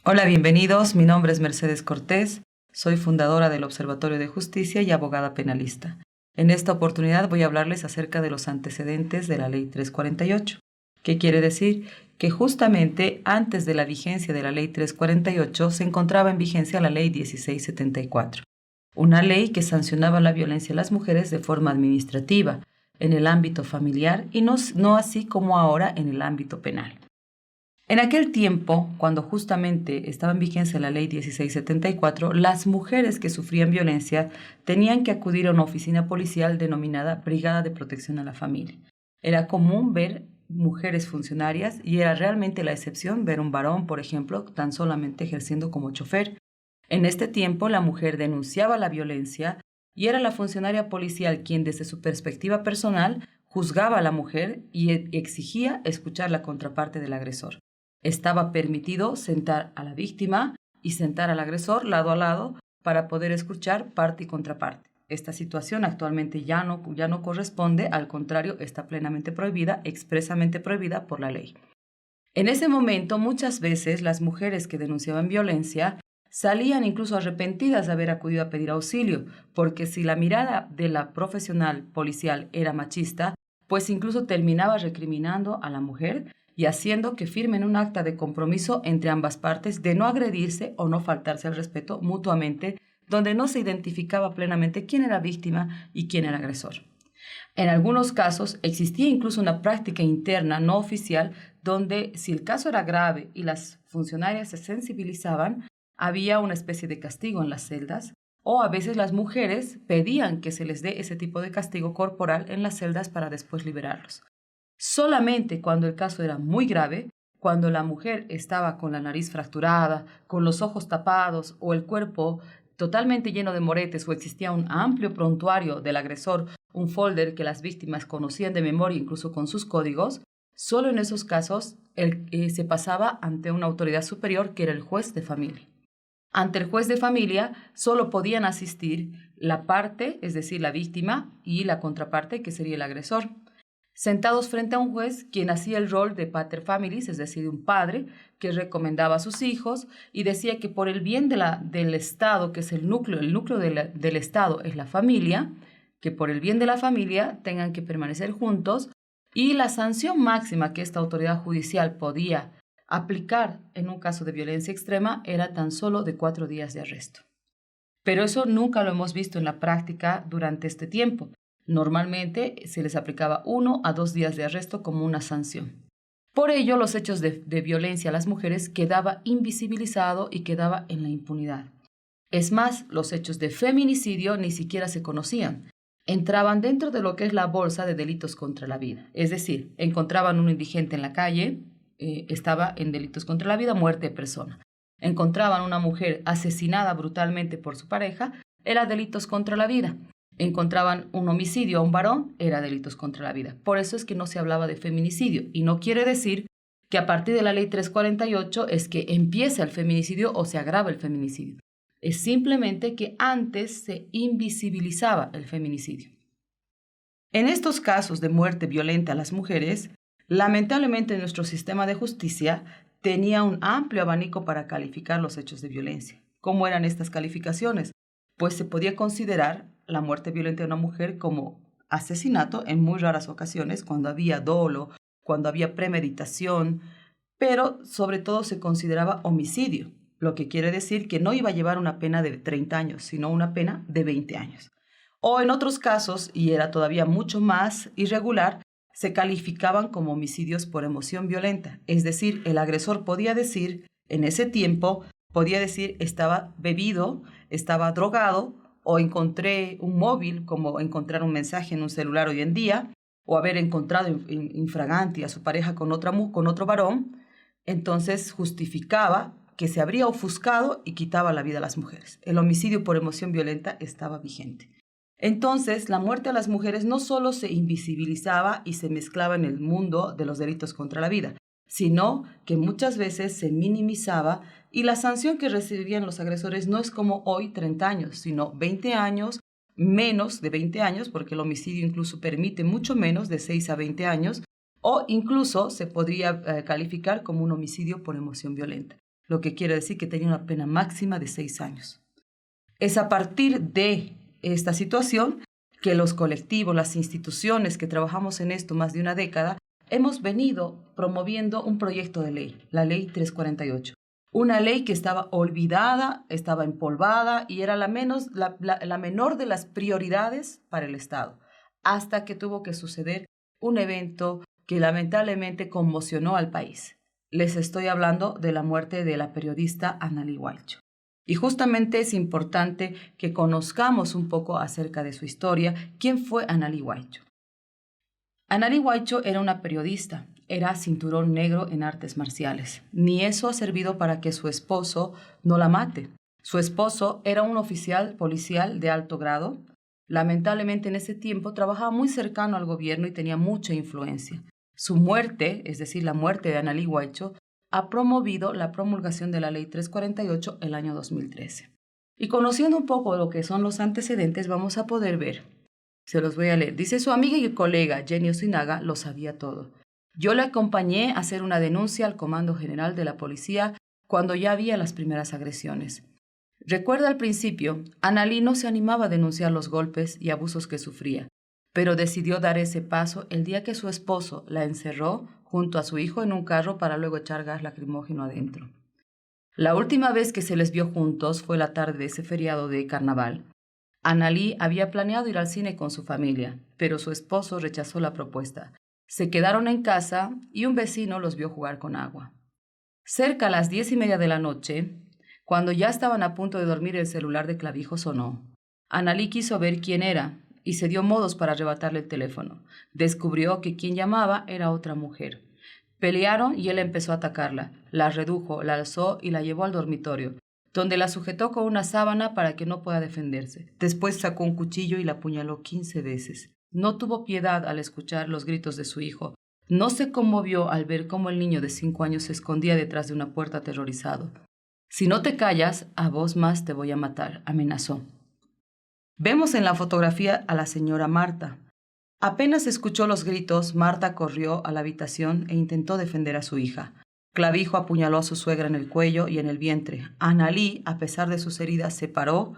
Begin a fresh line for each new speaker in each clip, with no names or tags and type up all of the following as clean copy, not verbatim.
Hola, bienvenidos. Mi nombre es Mercedes Cortés. Soy fundadora del Observatorio de Justicia y abogada penalista. En esta oportunidad voy a hablarles acerca de los antecedentes de la Ley 348. ¿Qué quiere decir? Que justamente antes de la vigencia de la Ley 348 se encontraba en vigencia la Ley 1674, una ley que sancionaba la violencia a las mujeres de forma administrativa en el ámbito familiar y no así como ahora en el ámbito penal. En aquel tiempo, cuando justamente estaba en vigencia la Ley 1674, las mujeres que sufrían violencia tenían que acudir a una oficina policial denominada Brigada de Protección a la Familia. Era común ver mujeres funcionarias y era realmente la excepción ver un varón, por ejemplo, tan solamente ejerciendo como chofer. En este tiempo, la mujer denunciaba la violencia y era la funcionaria policial quien, desde su perspectiva personal, juzgaba a la mujer y exigía escuchar la contraparte del agresor. Estaba permitido sentar a la víctima y sentar al agresor lado a lado para poder escuchar parte y contraparte. Esta situación actualmente ya no corresponde, al contrario, está plenamente prohibida, expresamente prohibida por la ley. En ese momento, muchas veces las mujeres que denunciaban violencia salían incluso arrepentidas de haber acudido a pedir auxilio, porque si la mirada de la profesional policial era machista, pues incluso terminaba recriminando a la mujer y haciendo que firmen un acta de compromiso entre ambas partes de no agredirse o no faltarse al respeto mutuamente, donde no se identificaba plenamente quién era víctima y quién era agresor. En algunos casos existía incluso una práctica interna no oficial donde, si el caso era grave y las funcionarias se sensibilizaban, había una especie de castigo en las celdas, o a veces las mujeres pedían que se les dé ese tipo de castigo corporal en las celdas para después liberarlos. Solamente cuando el caso era muy grave, cuando la mujer estaba con la nariz fracturada, con los ojos tapados o el cuerpo totalmente lleno de moretes o existía un amplio prontuario del agresor, un folder que las víctimas conocían de memoria incluso con sus códigos, solo en esos casos se pasaba ante una autoridad superior que era el juez de familia. Ante el juez de familia solo podían asistir la parte, es decir, la víctima, y la contraparte, que sería el agresor. Sentados frente a un juez, quien hacía el rol de pater familias, es decir, un padre que recomendaba a sus hijos y decía que por el bien del Estado, que es el núcleo del Estado es la familia, que por el bien de la familia tengan que permanecer juntos, y la sanción máxima que esta autoridad judicial podía aplicar en un caso de violencia extrema era tan solo de 4 días de arresto. Pero eso nunca lo hemos visto en la práctica durante este tiempo. Normalmente se les aplicaba 1 a 2 días de arresto como una sanción. Por ello, los hechos de violencia a las mujeres quedaba invisibilizado y quedaba en la impunidad. Es más, los hechos de feminicidio ni siquiera se conocían. Entraban dentro de lo que es la bolsa de delitos contra la vida. Es decir, encontraban un indigente en la calle, estaba en delitos contra la vida, muerte de persona. Encontraban una mujer asesinada brutalmente por su pareja, era delitos contra la vida. Encontraban un homicidio a un varón, era delitos contra la vida. Por eso es que no se hablaba de feminicidio. Y no quiere decir que a partir de la ley 348 es que empieza el feminicidio o se agrava el feminicidio. Es simplemente que antes se invisibilizaba el feminicidio. En estos casos de muerte violenta a las mujeres, lamentablemente nuestro sistema de justicia tenía un amplio abanico para calificar los hechos de violencia. ¿Cómo eran estas calificaciones? Pues se podía considerar la muerte violenta de una mujer como asesinato en muy raras ocasiones, cuando había dolo, cuando había premeditación, pero sobre todo se consideraba homicidio, lo que quiere decir que no iba a llevar una pena de 30 años, sino una pena de 20 años. O en otros casos, y era todavía mucho más irregular, se calificaban como homicidios por emoción violenta, es decir, el agresor podía decir, en ese tiempo, podía decir estaba bebido, estaba drogado, o encontré un móvil, como encontrar un mensaje en un celular hoy en día, o haber encontrado infraganti a su pareja con otro varón, entonces justificaba que se habría ofuscado y quitaba la vida a las mujeres. El homicidio por emoción violenta estaba vigente. Entonces, la muerte a las mujeres no solo se invisibilizaba y se mezclaba en el mundo de los delitos contra la vida, sino que muchas veces se minimizaba y la sanción que recibían los agresores no es como hoy 30 años, sino 20 años, menos de 20 años, porque el homicidio incluso permite mucho menos de 6 a 20 años, o incluso se podría calificar como un homicidio por emoción violenta. lo que quiere decir que tenía una pena máxima de 6 años. Es a partir de esta situación que los colectivos, las instituciones que trabajamos en esto más de una década, hemos venido promoviendo un proyecto de ley, la Ley 348. Una ley que estaba olvidada, estaba empolvada y era la menor de las prioridades para el Estado, hasta que tuvo que suceder un evento que lamentablemente conmocionó al país. Les estoy hablando de la muerte de la periodista Analí Guaycho. Y justamente es importante que conozcamos un poco acerca de su historia. ¿Quién fue Analí Guaycho? Analí Guaycho era una periodista, era cinturón negro en artes marciales. Ni eso ha servido para que su esposo no la mate. Su esposo era un oficial policial de alto grado. Lamentablemente en ese tiempo trabajaba muy cercano al gobierno y tenía mucha influencia. Su muerte, es decir, la muerte de Analí Guaycho, ha promovido la promulgación de la Ley 348 el año 2013. Y conociendo un poco lo que son los antecedentes, vamos a poder ver. Se los voy a leer. Dice: su amiga y colega Jenny Osinaga lo sabía todo. Yo le acompañé a hacer una denuncia al Comando General de la Policía cuando ya había las primeras agresiones. Recuerda, al principio, Analí no se animaba a denunciar los golpes y abusos que sufría, pero decidió dar ese paso el día que su esposo la encerró junto a su hijo en un carro para luego echar gas lacrimógeno adentro. La última vez que se les vio juntos fue la tarde de ese feriado de carnaval. Analí había planeado ir al cine con su familia, pero su esposo rechazó la propuesta. Se quedaron en casa y un vecino los vio jugar con agua. Cerca a las 10:30 de la noche, cuando ya estaban a punto de dormir, el celular de Clavijo sonó. Analí quiso ver quién era y se dio modos para arrebatarle el teléfono. Descubrió que quien llamaba era otra mujer. Pelearon y él empezó a atacarla. La redujo, la alzó y la llevó al dormitorio, donde la sujetó con una sábana para que no pueda defenderse. Después sacó un cuchillo y la apuñaló 15 veces. No tuvo piedad al escuchar los gritos de su hijo. No se conmovió al ver cómo el niño de 5 años se escondía detrás de una puerta aterrorizado. Si no te callas, a vos más te voy a matar, amenazó. Vemos en la fotografía a la señora Marta. Apenas escuchó los gritos, Marta corrió a la habitación e intentó defender a su hija. Clavijo apuñaló a su suegra en el cuello y en el vientre. Analí, a pesar de sus heridas, se paró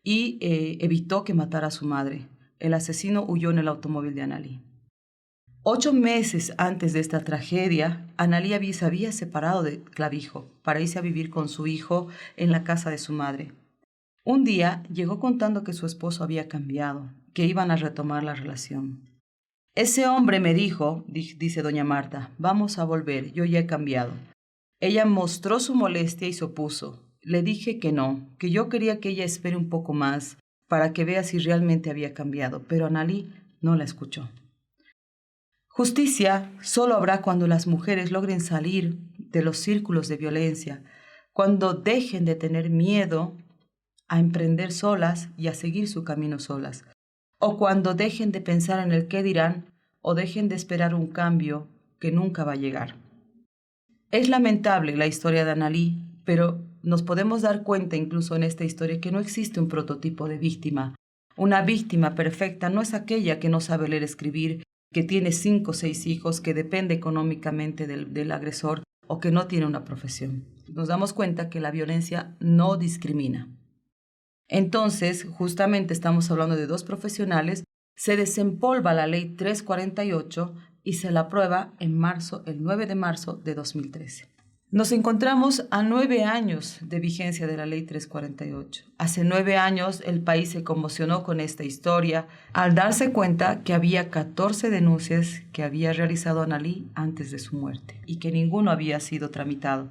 y evitó que matara a su madre. El asesino huyó en el automóvil de Analí. 8 meses antes de esta tragedia, Analí se había separado de Clavijo para irse a vivir con su hijo en la casa de su madre. Un día llegó contando que su esposo había cambiado, que iban a retomar la relación. Ese hombre me dijo, dice doña Marta, vamos a volver, yo ya he cambiado. Ella mostró su molestia y se opuso. Le dije que no, que yo quería que ella espere un poco más para que vea si realmente había cambiado, pero Analí no la escuchó. Justicia solo habrá cuando las mujeres logren salir de los círculos de violencia, cuando dejen de tener miedo a emprender solas y a seguir su camino solas, o cuando dejen de pensar en el qué dirán o dejen de esperar un cambio que nunca va a llegar. Es lamentable la historia de Analí, pero nos podemos dar cuenta incluso en esta historia que no existe un prototipo de víctima. Una víctima perfecta no es aquella que no sabe leer, escribir, que tiene 5 o 6 hijos, que depende económicamente del agresor o que no tiene una profesión. Nos damos cuenta que la violencia no discrimina. Entonces, justamente estamos hablando de 2 profesionales, se desempolva la Ley 348 y se la aprueba el 9 de marzo de 2013. Nos encontramos a 9 años de vigencia de la Ley 348. Hace 9 años el país se conmocionó con esta historia al darse cuenta que había 14 denuncias que había realizado Analí antes de su muerte y que ninguno había sido tramitado.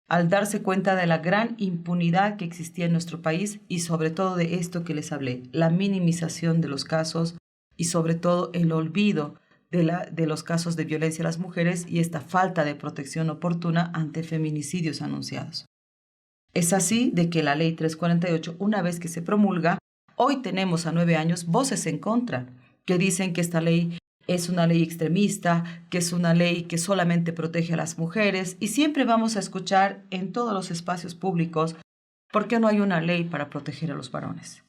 Al darse cuenta de la gran impunidad que existía en nuestro país y sobre todo de esto que les hablé, la minimización de los casos y sobre todo el olvido de los casos de violencia a las mujeres y esta falta de protección oportuna ante feminicidios anunciados. Es así de que la Ley 348, una vez que se promulga, hoy tenemos a 9 años voces en contra, que dicen que esta ley es una ley extremista, que es una ley que solamente protege a las mujeres, y siempre vamos a escuchar en todos los espacios públicos, ¿por qué no hay una ley para proteger a los varones?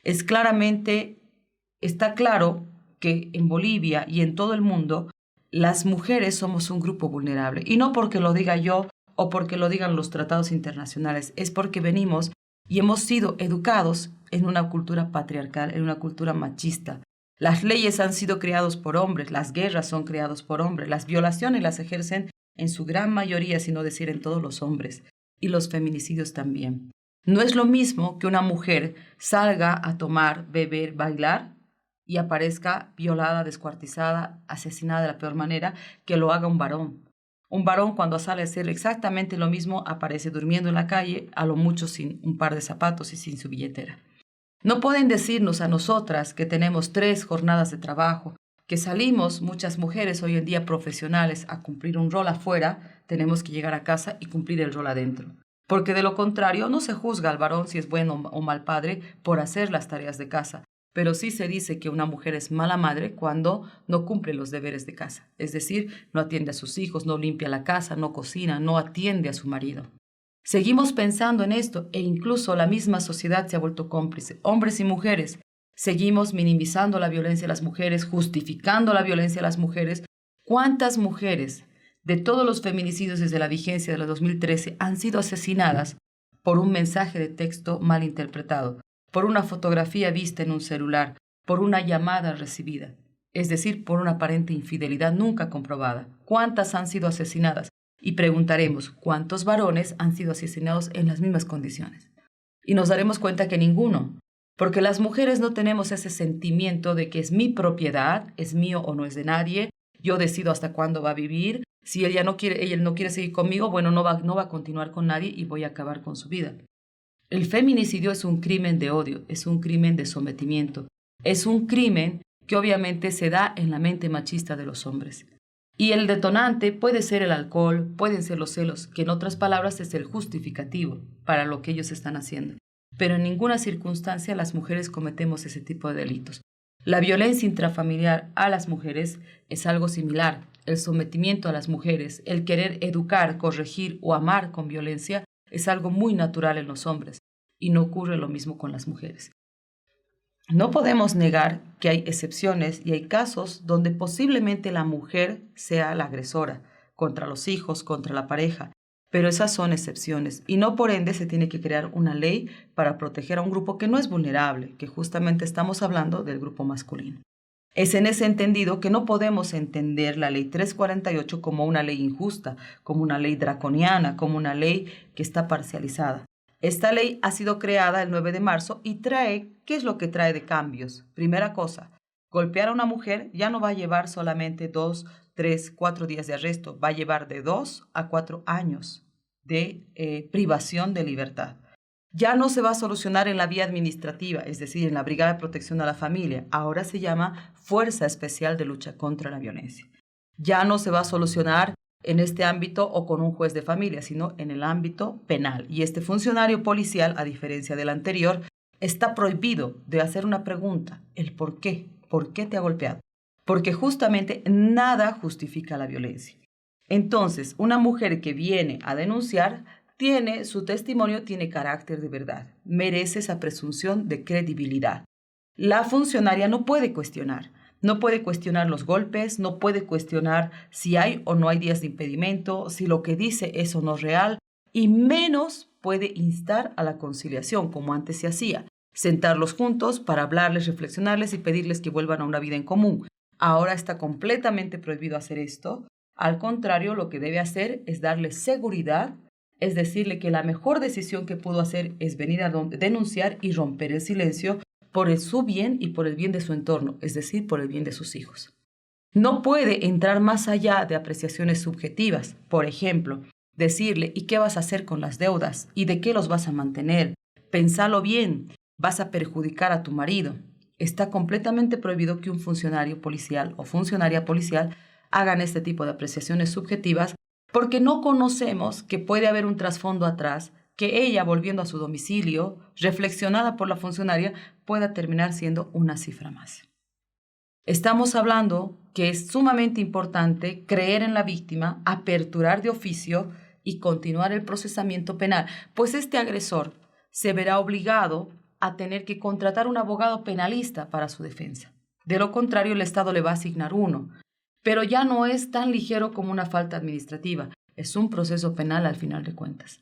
Está claro que en Bolivia y en todo el mundo, las mujeres somos un grupo vulnerable. Y no porque lo diga yo o porque lo digan los tratados internacionales, es porque venimos y hemos sido educados en una cultura patriarcal, en una cultura machista. Las leyes han sido creadas por hombres, las guerras son creadas por hombres, las violaciones las ejercen en su gran mayoría, si no decir en todos los hombres, y los feminicidios también. No es lo mismo que una mujer salga a tomar, beber, bailar y aparezca violada, descuartizada, asesinada de la peor manera, que lo haga un varón. Un varón cuando sale a hacer exactamente lo mismo aparece durmiendo en la calle, a lo mucho sin un par de zapatos y sin su billetera. No pueden decirnos a nosotras que tenemos 3 jornadas de trabajo, que salimos muchas mujeres hoy en día profesionales a cumplir un rol afuera, tenemos que llegar a casa y cumplir el rol adentro. Porque de lo contrario no se juzga al varón si es bueno o mal padre por hacer las tareas de casa, pero sí se dice que una mujer es mala madre cuando no cumple los deberes de casa, es decir, no atiende a sus hijos, no limpia la casa, no cocina, no atiende a su marido. Seguimos pensando en esto e incluso la misma sociedad se ha vuelto cómplice, hombres y mujeres. Seguimos minimizando la violencia de las mujeres, justificando la violencia de las mujeres. ¿Cuántas mujeres de todos los feminicidios desde la vigencia de la 2013 han sido asesinadas por un mensaje de texto mal interpretado, por una fotografía vista en un celular, por una llamada recibida, es decir, por una aparente infidelidad nunca comprobada? ¿Cuántas han sido asesinadas? Y preguntaremos, ¿cuántos varones han sido asesinados en las mismas condiciones? Y nos daremos cuenta que ninguno, porque las mujeres no tenemos ese sentimiento de que es mi propiedad, es mío o no es de nadie, yo decido hasta cuándo va a vivir, si ella no quiere seguir conmigo, bueno, no va a continuar con nadie y voy a acabar con su vida. El feminicidio es un crimen de odio, es un crimen de sometimiento, es un crimen que obviamente se da en la mente machista de los hombres. Y el detonante puede ser el alcohol, pueden ser los celos, que en otras palabras es el justificativo para lo que ellos están haciendo. Pero en ninguna circunstancia las mujeres cometemos ese tipo de delitos. La violencia intrafamiliar a las mujeres es algo similar. El sometimiento a las mujeres, el querer educar, corregir o amar con violencia es algo muy natural en los hombres y no ocurre lo mismo con las mujeres. No podemos negar que hay excepciones y hay casos donde posiblemente la mujer sea la agresora contra los hijos, contra la pareja, pero esas son excepciones y no por ende se tiene que crear una ley para proteger a un grupo que no es vulnerable, que justamente estamos hablando del grupo masculino. Es en ese entendido que no podemos entender la ley 348 como una ley injusta, como una ley draconiana, como una ley que está parcializada. Esta ley ha sido creada el 9 de marzo y trae, ¿qué es lo que trae de cambios? Primera cosa, golpear a una mujer ya no va a llevar solamente 2, 3, 4 días de arresto, va a llevar de 2 a 4 años de privación de libertad. Ya no se va a solucionar en la vía administrativa, es decir, en la Brigada de Protección a la Familia. Ahora se llama Fuerza Especial de Lucha contra la Violencia. Ya no se va a solucionar en este ámbito o con un juez de familia, sino en el ámbito penal. Y este funcionario policial, a diferencia del anterior, está prohibido de hacer una pregunta, el por qué. ¿Por qué te ha golpeado? Porque justamente nada justifica la violencia. Entonces, una mujer que viene a denunciar, su testimonio tiene carácter de verdad, merece esa presunción de credibilidad. La funcionaria no puede cuestionar los golpes, no puede cuestionar si hay o no hay días de impedimento, si lo que dice es o no real, y menos puede instar a la conciliación, como antes se hacía, sentarlos juntos para hablarles, reflexionarles y pedirles que vuelvan a una vida en común. Ahora está completamente prohibido hacer esto. Al contrario, lo que debe hacer es darle seguridad, es decirle que la mejor decisión que pudo hacer es venir a denunciar y romper el silencio por su bien y por el bien de su entorno, es decir, por el bien de sus hijos. No puede entrar más allá de apreciaciones subjetivas. Por ejemplo, decirle, ¿y qué vas a hacer con las deudas? ¿Y de qué los vas a mantener? Pensalo bien, vas a perjudicar a tu marido. Está completamente prohibido que un funcionario policial o funcionaria policial hagan este tipo de apreciaciones subjetivas porque no conocemos que puede haber un trasfondo atrás, que ella, volviendo a su domicilio, reflexionada por la funcionaria, pueda terminar siendo una cifra más. Estamos hablando que es sumamente importante creer en la víctima, aperturar de oficio y continuar el procesamiento penal, pues este agresor se verá obligado a tener que contratar un abogado penalista para su defensa. De lo contrario, el Estado le va a asignar uno. Pero ya no es tan ligero como una falta administrativa. es un proceso penal al final de cuentas.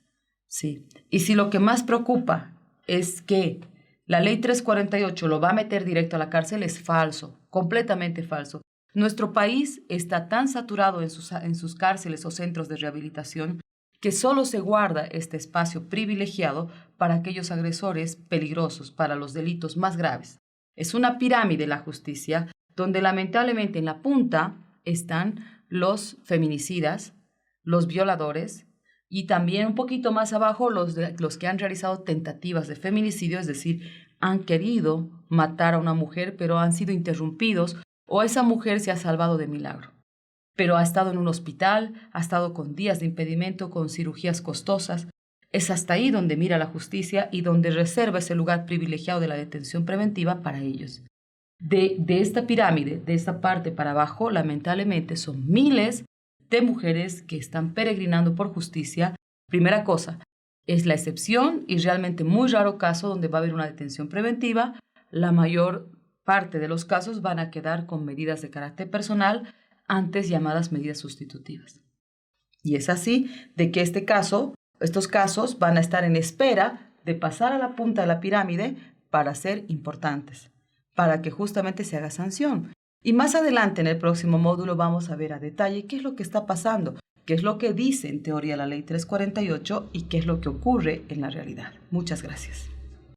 Sí. Y si lo que más preocupa es que la ley 348 lo va a meter directo a la cárcel, es falso, completamente falso. Nuestro país está tan saturado en sus cárceles o centros de rehabilitación que solo se guarda este espacio privilegiado para aquellos agresores peligrosos, para los delitos más graves. Es una pirámide la justicia donde lamentablemente en la punta están los feminicidas, los violadores y también un poquito más abajo los que han realizado tentativas de feminicidio, es decir, han querido matar a una mujer pero han sido interrumpidos o esa mujer se ha salvado de milagro. Pero ha estado en un hospital, ha estado con días de impedimento, con cirugías costosas. Es hasta ahí donde mira la justicia y donde reserva ese lugar privilegiado de la detención preventiva para ellos. De esta pirámide, de esta parte para abajo, lamentablemente son miles de mujeres que están peregrinando por justicia. Primera cosa, es la excepción y realmente muy raro caso donde va a haber una detención preventiva. La mayor parte de los casos van a quedar con medidas de carácter personal, antes llamadas medidas sustitutivas. Y es así de que estos casos van a estar en espera de pasar a la punta de la pirámide para ser importantes, para que justamente se haga sanción. Y más adelante en el próximo módulo vamos a ver a detalle qué es lo que está pasando, qué es lo que dice en teoría la ley 348 y qué es lo que ocurre en la realidad. Muchas gracias.